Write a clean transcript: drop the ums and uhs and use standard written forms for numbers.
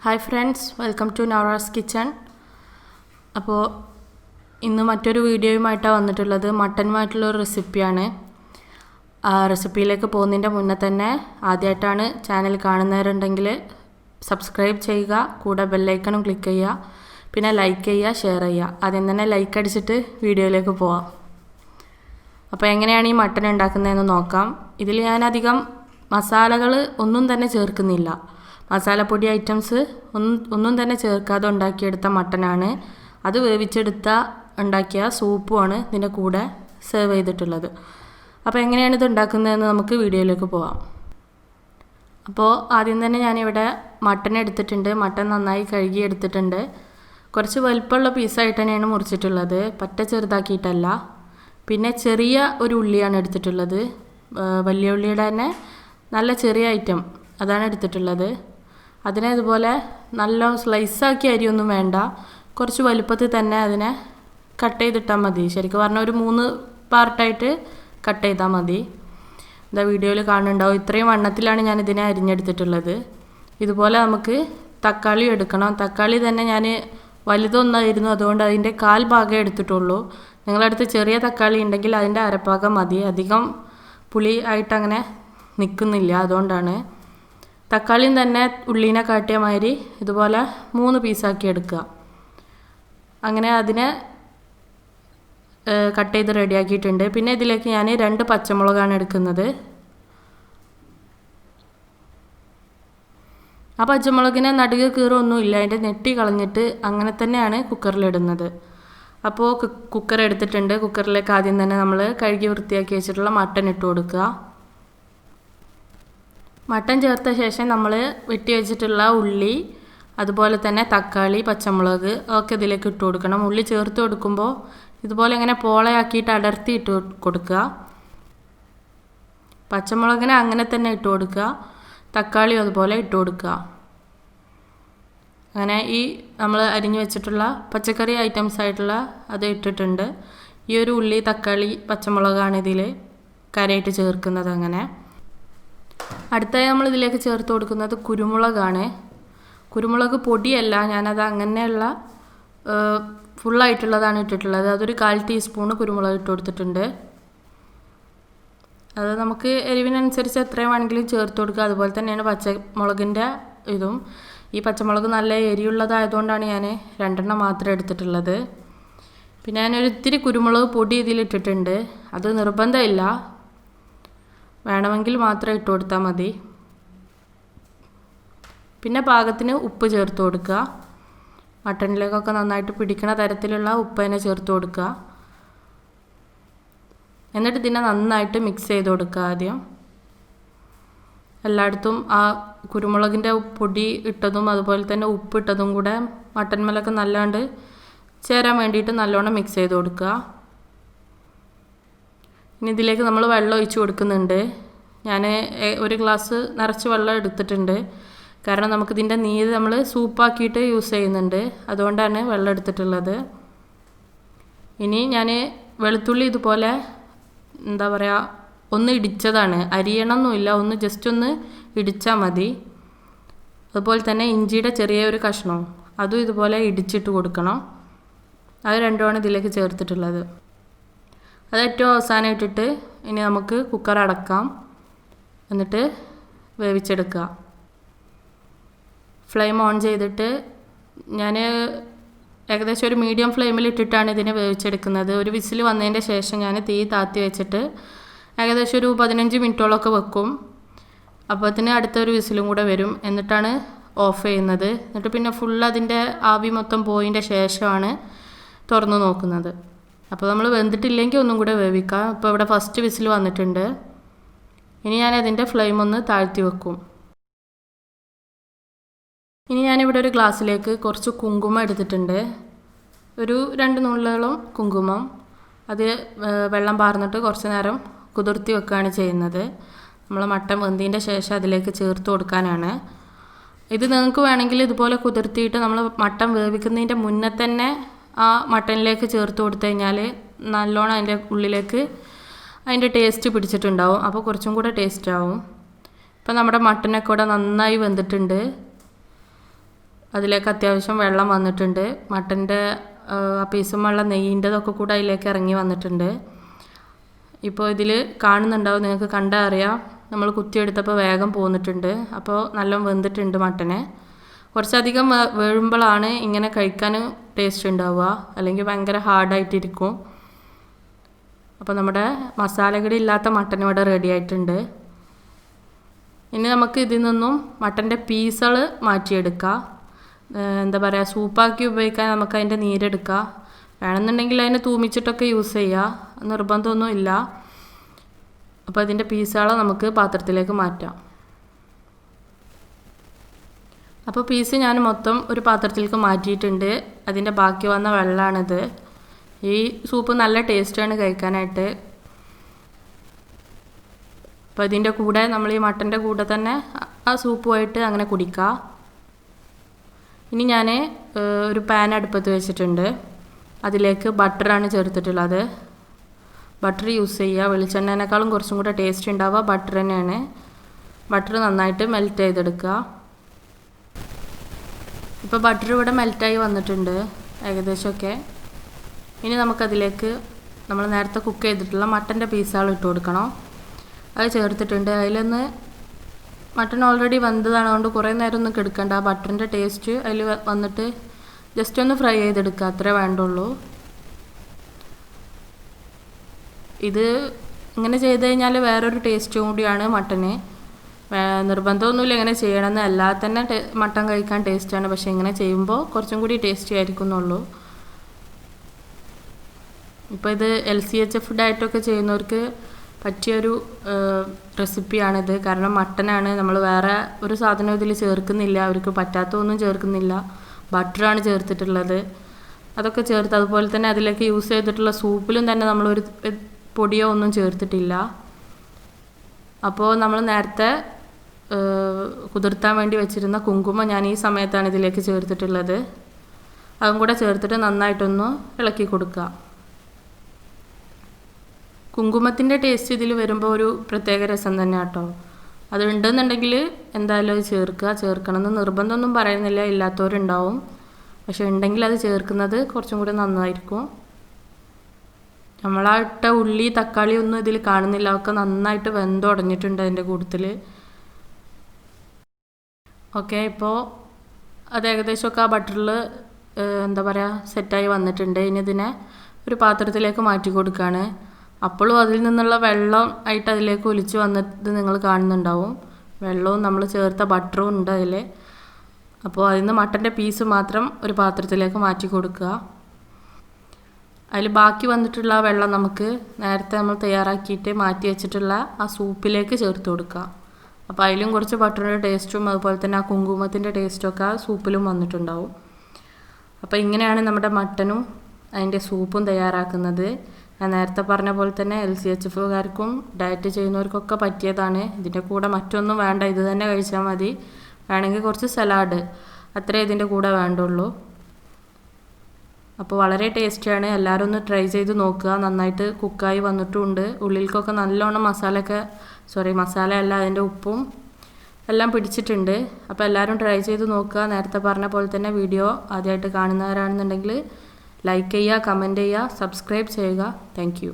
Hi friends, welcome to Nawras Kitchen. അപ്പോൾ ഇന്ന് മറ്റൊരു വീഡിയോയുമായിട്ടാണ് വന്നിട്ടുള്ളത്. മട്ടനുമായിട്ടുള്ള ഒരു റെസിപ്പിയാണ്. ആ റെസിപ്പിയിലേക്ക് പോകുന്നതിൻ്റെ മുന്നേ തന്നെ ആദ്യമായിട്ടാണ് ചാനൽ കാണുന്നവരുണ്ടെങ്കിൽ സബ്സ്ക്രൈബ് ചെയ്യുക, കൂടെ ബെല്ലൈക്കണും ക്ലിക്ക് ചെയ്യുക, പിന്നെ ലൈക്ക് ചെയ്യുക, ഷെയർ ചെയ്യുക. ആദ്യം തന്നെ ലൈക്ക് അടിച്ചിട്ട് വീഡിയോയിലേക്ക് പോവാം. അപ്പോൾ എങ്ങനെയാണ് ഈ മട്ടൻ ഉണ്ടാക്കുന്നതെന്ന് നോക്കാം. ഇതിൽ ഞാനധികം മസാലകൾ ഒന്നും തന്നെ ചേർക്കുന്നില്ല. മസാലപ്പൊടി ഐറ്റംസ് ഒന്നും തന്നെ ചേർക്കാതെ ഉണ്ടാക്കിയെടുത്ത മട്ടനാണ്. അത് വേവിച്ചെടുത്ത ഉണ്ടാക്കിയ സൂപ്പുമാണ് ഇതിൻ്റെ കൂടെ സെർവ് ചെയ്തിട്ടുള്ളത്. അപ്പോൾ എങ്ങനെയാണ് ഇത് ഉണ്ടാക്കുന്നതെന്ന് നമുക്ക് വീഡിയോയിലേക്ക് പോവാം. അപ്പോൾ ആദ്യം തന്നെ ഞാനിവിടെ മട്ടൻ എടുത്തിട്ടുണ്ട്. മട്ടൻ നന്നായി കഴുകി എടുത്തിട്ടുണ്ട്. കുറച്ച് വലുപ്പമുള്ള പീസായിട്ട് തന്നെയാണ് മുറിച്ചിട്ടുള്ളത്, പറ്റ ചെറുതാക്കിയിട്ടല്ല. പിന്നെ ചെറിയ ഒരു ഉള്ളിയാണ് എടുത്തിട്ടുള്ളത്, വലിയ ഉള്ളിയുടെ തന്നെ നല്ല ചെറിയ ഐറ്റം അതാണ് എടുത്തിട്ടുള്ളത്. അതിനെ ഇതുപോലെ നല്ല സ്ലൈസാക്കി അരിയൊന്നും വേണ്ട, കുറച്ച് വലുപ്പത്തിൽ തന്നെ അതിനെ കട്ട് ചെയ്തിട്ടാൽ മതി. ശരിക്കും പറഞ്ഞാൽ ഒരു 3 പാർട്ടായിട്ട് കട്ട് ചെയ്താൽ മതി. ഇതാ വീഡിയോയിൽ കാണുന്നുണ്ടാവും, ഇത്രയും വണ്ണത്തിലാണ് ഞാൻ ഇതിനെ അരിഞ്ഞെടുത്തിട്ടുള്ളത്. ഇതുപോലെ നമുക്ക് തക്കാളി എടുക്കണം. തക്കാളി തന്നെ ഞാൻ വലുതൊന്നായിരുന്നു, അതുകൊണ്ട് അതിൻ്റെ 1/4 ഭാഗം എടുത്തിട്ടുള്ളൂ. നിങ്ങളടുത്ത് ചെറിയ തക്കാളി ഉണ്ടെങ്കിൽ അതിൻ്റെ അരഭാഗം മതി. അധികം പുളി ആയിട്ടങ്ങനെ നിൽക്കുന്നില്ല, അതുകൊണ്ടാണ്. തക്കാളിയും തന്നെ ഉള്ളീനെ കാട്ടിയ മാതിരി ഇതുപോലെ 3 പീസാക്കി എടുക്കുക. അങ്ങനെ അതിനെ കട്ട് ചെയ്ത് റെഡിയാക്കിയിട്ടുണ്ട്. പിന്നെ ഇതിലേക്ക് ഞാൻ 2 പച്ചമുളകാണ് എടുക്കുന്നത്. ആ പച്ചമുളകിനെ നടുക കീറൊന്നുമില്ല, അതിൻ്റെ നെട്ടി കളഞ്ഞിട്ട് അങ്ങനെ തന്നെയാണ് കുക്കറിലിടുന്നത്. അപ്പോൾ കുക്കർ എടുത്തിട്ടുണ്ട്. കുക്കറിലേക്ക് ആദ്യം തന്നെ നമ്മൾ കഴുകി വൃത്തിയാക്കി വെച്ചിട്ടുള്ള മട്ടൻ ഇട്ട് കൊടുക്കുക. മട്ടൻ ചേർത്ത ശേഷം നമ്മൾ വെട്ടി വെച്ചിട്ടുള്ള ഉള്ളി, അതുപോലെ തന്നെ തക്കാളി, പച്ചമുളക് ഒക്കെ ഇതിലേക്ക് ഇട്ട് കൊടുക്കണം. ഉള്ളി ചേർത്ത് കൊടുക്കുമ്പോൾ ഇതുപോലെ ഇങ്ങനെ പോളയാക്കിയിട്ട് അടർത്തി ഇട്ട് കൊടുക്കുക. പച്ചമുളകിനെ അങ്ങനെ തന്നെ ഇട്ട് കൊടുക്കുക, തക്കാളി അതുപോലെ ഇട്ട് കൊടുക്കുക. അങ്ങനെ ഈ നമ്മൾ അരിഞ്ഞു വെച്ചിട്ടുള്ള പച്ചക്കറി ഐറ്റംസ് ആയിട്ടുള്ള അത് ഇട്ടിട്ടുണ്ട്. ഈ ഒരു ഉള്ളി, തക്കാളി, പച്ചമുളകാണ് ഇതിൽ കറിയായിട്ട് ചേർക്കുന്നത്. അങ്ങനെ അടുത്തായി നമ്മൾ ഇതിലേക്ക് ചേർത്ത് കൊടുക്കുന്നത് കുരുമുളകാണ്. കുരുമുളക് പൊടിയല്ല, ഞാനത് അങ്ങനെയുള്ള ഫുള്ളായിട്ടുള്ളതാണ് ഇട്ടിട്ടുള്ളത്. അതൊരു 1/4 ടീസ്പൂൺ കുരുമുളക് ഇട്ട് കൊടുത്തിട്ടുണ്ട്. അത് നമുക്ക് എരിവിനനുസരിച്ച് എത്രയും വേണമെങ്കിലും ചേർത്ത് കൊടുക്കുക. അതുപോലെ തന്നെയാണ് പച്ചമുളകിൻ്റെ ഇതും. ഈ പച്ചമുളക് നല്ല എരിയുള്ളതായതുകൊണ്ടാണ് ഞാൻ 2 മാത്രമേ എടുത്തിട്ടുള്ളത്. പിന്നെ ഞാനൊരു ഇത്തിരി കുരുമുളക് പൊടി ഇതിലിട്ടിട്ടുണ്ട്. അത് നിർബന്ധമില്ല, വേണമെങ്കിൽ മാത്രം ഇട്ട് കൊടുത്താൽ മതി. പിന്നെ പാകത്തിന് ഉപ്പ് ചേർത്ത് കൊടുക്കുക. മട്ടനിലേക്കൊക്കെ നന്നായിട്ട് പിടിക്കുന്ന തരത്തിലുള്ള ഉപ്പ് തന്നെ ചേർത്ത് കൊടുക്കുക. എന്നിട്ട് ഇതിനെ നന്നായിട്ട് മിക്സ് ചെയ്ത് കൊടുക്കുക. ആദ്യം എല്ലായിടത്തും ആ കുരുമുളകിൻ്റെ പൊടി ഇട്ടതും അതുപോലെ തന്നെ ഉപ്പ് ഇട്ടതും കൂടെ മട്ടൻ മേലൊക്കെ നല്ലാണ്ട് ചേരാൻ വേണ്ടിയിട്ട് നല്ലോണം മിക്സ് ചെയ്ത് കൊടുക്കുക. ഇനി ഇതിലേക്ക് നമ്മൾ വെള്ളം ഒഴിച്ച് കൊടുക്കുന്നുണ്ട്. ഞാൻ 1 ഗ്ലാസ് നിറച്ച് വെള്ളം എടുത്തിട്ടുണ്ട്. കാരണം നമുക്കിതിൻ്റെ നീര് നമ്മൾ സൂപ്പാക്കിയിട്ട് യൂസ് ചെയ്യുന്നുണ്ട്, അതുകൊണ്ടാണ് വെള്ളം എടുത്തിട്ടുള്ളത്. ഇനി ഞാൻ വെളുത്തുള്ളി ഇതുപോലെ എന്താ പറയുക, ഒന്ന് ഇടിച്ചതാണ്, അരിയണമെന്നില്ല, ഒന്ന് ജസ്റ്റ് ഒന്ന് ഇടിച്ചാൽ മതി. അതുപോലെ തന്നെ ഇഞ്ചിയുടെ ചെറിയൊരു കഷ്ണവും അതും ഇതുപോലെ ഇടിച്ചിട്ട് കൊടുക്കണം. അത് രണ്ടുമാണ് ഇതിലേക്ക് ചേർത്തിട്ടുള്ളത്. അത് ഏറ്റവും അവസാനം ഇട്ടിട്ട് ഇനി നമുക്ക് കുക്കർ അടക്കാം, എന്നിട്ട് വേവിച്ചെടുക്കുക. ഫ്ലെയിം ഓൺ ചെയ്തിട്ട് ഞാൻ ഏകദേശം ഒരു മീഡിയം ഫ്ലെയിമിൽ ഇട്ടിട്ടാണ് ഇതിനെ വേവിച്ചെടുക്കുന്നത്. ഒരു വിസിൽ വന്നതിൻ്റെ ശേഷം ഞാൻ തീ താത്തി വെച്ചിട്ട് ഏകദേശം ഒരു 15 മിനിറ്റോളമൊക്കെ വെക്കും. അപ്പോൾ അതിന് അടുത്തൊരു വിസിലും കൂടെ വരും, എന്നിട്ടാണ് ഓഫ് ചെയ്യുന്നത്. എന്നിട്ട് പിന്നെ ഫുൾ അതിൻ്റെ ആവി മൊത്തം പോയതിൻ്റെ ശേഷമാണ് തുറന്ന് നോക്കുന്നത്. അപ്പോൾ നമ്മൾ വെന്തിട്ടില്ലെങ്കിൽ ഒന്നും കൂടെ വേവിക്കാം. ഇപ്പോൾ ഇവിടെ ഫസ്റ്റ് വിസിൽ വന്നിട്ടുണ്ട്. ഇനി ഞാൻ അതിൻ്റെ ഫ്ലെയിം ഒന്ന് താഴ്ത്തി വെക്കും. ഇനി ഞാനിവിടെ ഒരു ഗ്ലാസ്സിലേക്ക് കുറച്ച് കുങ്കുമം എടുത്തിട്ടുണ്ട്, ഒരു 2 നുള്ളോളം കുങ്കുമം. അത് വെള്ളം പാർന്നിട്ട് കുറച്ച് നേരം കുതിർത്തി വെക്കുകയാണ് ചെയ്യുന്നത്. നമ്മൾ മട്ടൻ വെന്തതിൻ്റെ ശേഷം അതിലേക്ക് ചേർത്ത് കൊടുക്കാനാണ്. ഇത് നിങ്ങൾക്ക് വേണമെങ്കിൽ ഇതുപോലെ കുതിർത്തിയിട്ട് നമ്മൾ മട്ടൻ വേവിക്കുന്നതിൻ്റെ മുന്നേ തന്നെ ആ മട്ടനിലേക്ക് ചേർത്ത് കൊടുത്തു കഴിഞ്ഞാൽ നല്ലോണം അതിൻ്റെ ഉള്ളിലേക്ക് അതിൻ്റെ ടേസ്റ്റ് പിടിച്ചിട്ടുണ്ടാവും. അപ്പോൾ കുറച്ചും കൂടെ ടേസ്റ്റ് ആവും. ഇപ്പോൾ നമ്മുടെ മട്ടനൊക്കെ ഇവിടെ നന്നായി വെന്തിട്ടുണ്ട്. അതിലേക്ക് അത്യാവശ്യം വെള്ളം വന്നിട്ടുണ്ട്. മട്ടൻ്റെ ആ പീസും വെള്ളം നെയ്യിൻ്റെതൊക്കെ കൂടെ അതിലേക്ക് ഇറങ്ങി വന്നിട്ടുണ്ട്. ഇപ്പോൾ ഇതിൽ കാണുന്നുണ്ടാവും, നിങ്ങൾക്ക് കണ്ടാൽ അറിയാം, നമ്മൾ കുത്തിയെടുത്തപ്പോൾ വേഗം പോന്നിട്ടുണ്ട്. അപ്പോൾ നല്ല വെന്തിട്ടുണ്ട് മട്ടനെ. കുറച്ചധികം വേഴുമ്പോഴാണ് ഇങ്ങനെ കഴിക്കാൻ ടേസ്റ്റ് ഉണ്ടാവുക, അല്ലെങ്കിൽ ഭയങ്കര ഹാർഡായിട്ടിരിക്കും. അപ്പോൾ നമ്മുടെ മസാലകളില്ലാത്ത മട്ടൻ ഇവിടെ റെഡി ആയിട്ടുണ്ട്. ഇനി നമുക്ക് ഇതിൽ നിന്നും മട്ടൻ്റെ പീസുകൾ മാറ്റിയെടുക്കാം. എന്താ പറയുക, സൂപ്പാക്കി ഉപയോഗിക്കാൻ നമുക്ക് അതിൻ്റെ നീരെടുക്കാം. വേണമെന്നുണ്ടെങ്കിൽ അതിനെ തൂമിച്ചിട്ടൊക്കെ യൂസ് ചെയ്യുക, നിർബന്ധമൊന്നും ഇല്ല. അപ്പോൾ അതിൻ്റെ പീസുകളെ നമുക്ക് പാത്രത്തിലേക്ക് മാറ്റാം. അപ്പോൾ പീസ് ഞാൻ മൊത്തം ഒരു പാത്രത്തിലേക്ക് മാറ്റിയിട്ടുണ്ട്. അതിൻ്റെ ബാക്കി വന്ന വെള്ളമാണിത്. ഈ സൂപ്പ് നല്ല ടേസ്റ്റാണ് കഴിക്കാനായിട്ട്. അപ്പോൾ ഇതിൻ്റെ കൂടെ നമ്മൾ ഈ മട്ടൻ്റെ കൂടെ തന്നെ ആ സൂപ്പുമായിട്ട് അങ്ങനെ കുടിക്കുക. ഇനി ഞാൻ ഒരു പാൻ അടുപ്പത്ത് വെച്ചിട്ടുണ്ട്. അതിലേക്ക് ബട്ടറാണ് ചേർത്തിട്ടുള്ളത്. ബട്ടർ യൂസ് ചെയ്യുക. വെളിച്ചെണ്ണേനേക്കാളും കുറച്ചും കൂടെ ടേസ്റ്റ് ഉണ്ടാവുക ബട്ടർ തന്നെയാണ്. ബട്ടർ നന്നായിട്ട് മെൽറ്റ് ചെയ്തെടുക്കുക. ഇപ്പോൾ ബട്ടർ ഇവിടെ മെൽറ്റായി വന്നിട്ടുണ്ട് ഏകദേശമൊക്കെ. ഇനി നമുക്കതിലേക്ക് നമ്മൾ നേരത്തെ കുക്ക് ചെയ്തിട്ടുള്ള മട്ടൻ്റെ പീസുകൾ ഇട്ട് കൊടുക്കണം. അത് ചേർത്തിട്ടുണ്ട്. അതിലൊന്ന് മട്ടൺ ഓൾറെഡി വെന്തതാണ്, അതുകൊണ്ട് കുറേ നേരം ഒന്നും കെടുക്കണ്ട. ആ ബട്ടറിൻ്റെ ടേസ്റ്റ് അതിൽ വന്നിട്ട് ജസ്റ്റ് ഒന്ന് ഫ്രൈ ചെയ്തെടുക്കുക, അത്രേ വേണ്ടുള്ളൂ. ഇത് ഇങ്ങനെ ചെയ്ത് കഴിഞ്ഞാൽ വേറൊരു ടേസ്റ്റും കൂടിയാണ് മട്ടന്. നിർബന്ധമൊന്നുമില്ല ഇങ്ങനെ ചെയ്യണമെന്ന്. അല്ലാതെ തന്നെ മട്ടൻ കഴിക്കാൻ ടേസ്റ്റാണ്, പക്ഷേ ഇങ്ങനെ ചെയ്യുമ്പോൾ കുറച്ചും കൂടി ടേസ്റ്റി ആയിരിക്കുന്നുള്ളൂ. ഇപ്പോൾ ഇത് LCHF ഡയറ്റൊക്കെ ചെയ്യുന്നവർക്ക് പറ്റിയൊരു റെസിപ്പിയാണിത്. കാരണം മട്ടനാണ്, നമ്മൾ വേറെ ഒരു സാധനവും ഇതിൽ ചേർക്കുന്നില്ല, അവർക്ക് പറ്റാത്തതൊന്നും ചേർക്കുന്നില്ല. ബട്ടറാണ് ചേർത്തിട്ടുള്ളത്. അതൊക്കെ ചേർത്ത് അതുപോലെ തന്നെ അതിലേക്ക് യൂസ് ചെയ്തിട്ടുള്ള സൂപ്പിലും തന്നെ നമ്മളൊരു പൊടിയോ ഒന്നും ചേർത്തിട്ടില്ല. അപ്പോൾ നമ്മൾ നേരത്തെ കുതിർത്താൻ വേണ്ടി വെച്ചിരുന്ന കുങ്കുമം ഞാൻ ഈ സമയത്താണ് ഇതിലേക്ക് ചേർത്തിട്ടുള്ളത്. അതും കൂടെ ചേർത്തിട്ട് നന്നായിട്ടൊന്ന് ഇളക്കി കൊടുക്കുക. കുങ്കുമത്തിൻ്റെ ടേസ്റ്റ് ഇതിൽ വരുമ്പോൾ ഒരു പ്രത്യേക രസം തന്നെ കേട്ടോ. അത് ഉണ്ടെന്നുണ്ടെങ്കിൽ എന്തായാലും അത് ചേർക്കുക. ചേർക്കണമെന്ന് നിർബന്ധമൊന്നും പറയുന്നില്ല, ഇല്ലാത്തവരുണ്ടാവും. പക്ഷെ ഉണ്ടെങ്കിൽ അത് ചേർക്കുന്നത് കുറച്ചും കൂടി നന്നായിരിക്കും. നമ്മളാ ഇട്ട ഉള്ളി തക്കാളി ഒന്നും ഇതിൽ കാണുന്നില്ല, ഒക്കെ നന്നായിട്ട് വെന്തുടഞ്ഞിട്ടുണ്ട് അതിൻ്റെ കൂട്ടത്തിൽ. ഓക്കെ, ഇപ്പോൾ അത് ഏകദേശമൊക്കെ ആ ബട്ടറിൽ എന്താ പറയുക സെറ്റായി വന്നിട്ടുണ്ട്. ഇനി ഇതിനെ ഒരു പാത്രത്തിലേക്ക് മാറ്റി കൊടുക്കുകയാണ്. അപ്പോഴും അതിൽ നിന്നുള്ള വെള്ളം ആയിട്ട് അതിലേക്ക് ഒലിച്ച് വന്നത് നിങ്ങൾ കാണുന്നുണ്ടാവും. വെള്ളവും നമ്മൾ ചേർത്ത ബട്ടറും ഉണ്ട് അതിൽ. അപ്പോൾ അതിൽ നിന്ന് മട്ടൻ്റെ പീസ് മാത്രം ഒരു പാത്രത്തിലേക്ക് മാറ്റി കൊടുക്കുക. അതിൽ ബാക്കി വന്നിട്ടുള്ള ആ വെള്ളം നമുക്ക് നേരത്തെ നമ്മൾ തയ്യാറാക്കിയിട്ട് മാറ്റി വെച്ചിട്ടുള്ള ആ സൂപ്പിലേക്ക് ചേർത്ത് കൊടുക്കുക. അപ്പോൾ അതിലും കുറച്ച് ബട്ടറിൻ്റെ ടേസ്റ്റും അതുപോലെ തന്നെ ആ കുങ്കുമത്തിൻ്റെ ടേസ്റ്റൊക്കെ ആ സൂപ്പിലും വന്നിട്ടുണ്ടാവും. അപ്പോൾ ഇങ്ങനെയാണ് നമ്മുടെ മട്ടനും അതിൻ്റെ സൂപ്പും തയ്യാറാക്കുന്നത്. ഞാൻ നേരത്തെ പറഞ്ഞ പോലെ തന്നെ LCHFകാർക്കും ഡയറ്റ് ചെയ്യുന്നവർക്കൊക്കെ പറ്റിയതാണ്. ഇതിൻ്റെ കൂടെ മറ്റൊന്നും വേണ്ട, ഇത് തന്നെ കഴിച്ചാൽ മതി. വേണമെങ്കിൽ കുറച്ച് സലാഡ്, അത്രേ ഇതിൻ്റെ കൂടെ വേണ്ടുള്ളൂ. അപ്പോൾ വളരെ ടേസ്റ്റിയാണ്. എല്ലാവരും ഒന്ന് ട്രൈ ചെയ്ത് നോക്കുക. നന്നായിട്ട് കുക്കായി വന്നിട്ടുമുണ്ട്. ഉള്ളിലേക്കൊക്കെ നല്ലോണം മസാല അല്ല അതിൻ്റെ ഉപ്പും എല്ലാം പിടിച്ചിട്ടുണ്ട്. അപ്പോൾ എല്ലാവരും ട്രൈ ചെയ്ത് നോക്കുക. നേരത്തെ പറഞ്ഞ പോലെ തന്നെ വീഡിയോ ആദ്യമായിട്ട് കാണുന്നവരാണെന്നുണ്ടെങ്കിൽ ലൈക്ക് ചെയ്യുക, കമൻറ്റ് ചെയ്യുക, സബ്സ്ക്രൈബ് ചെയ്യുക. Thank you.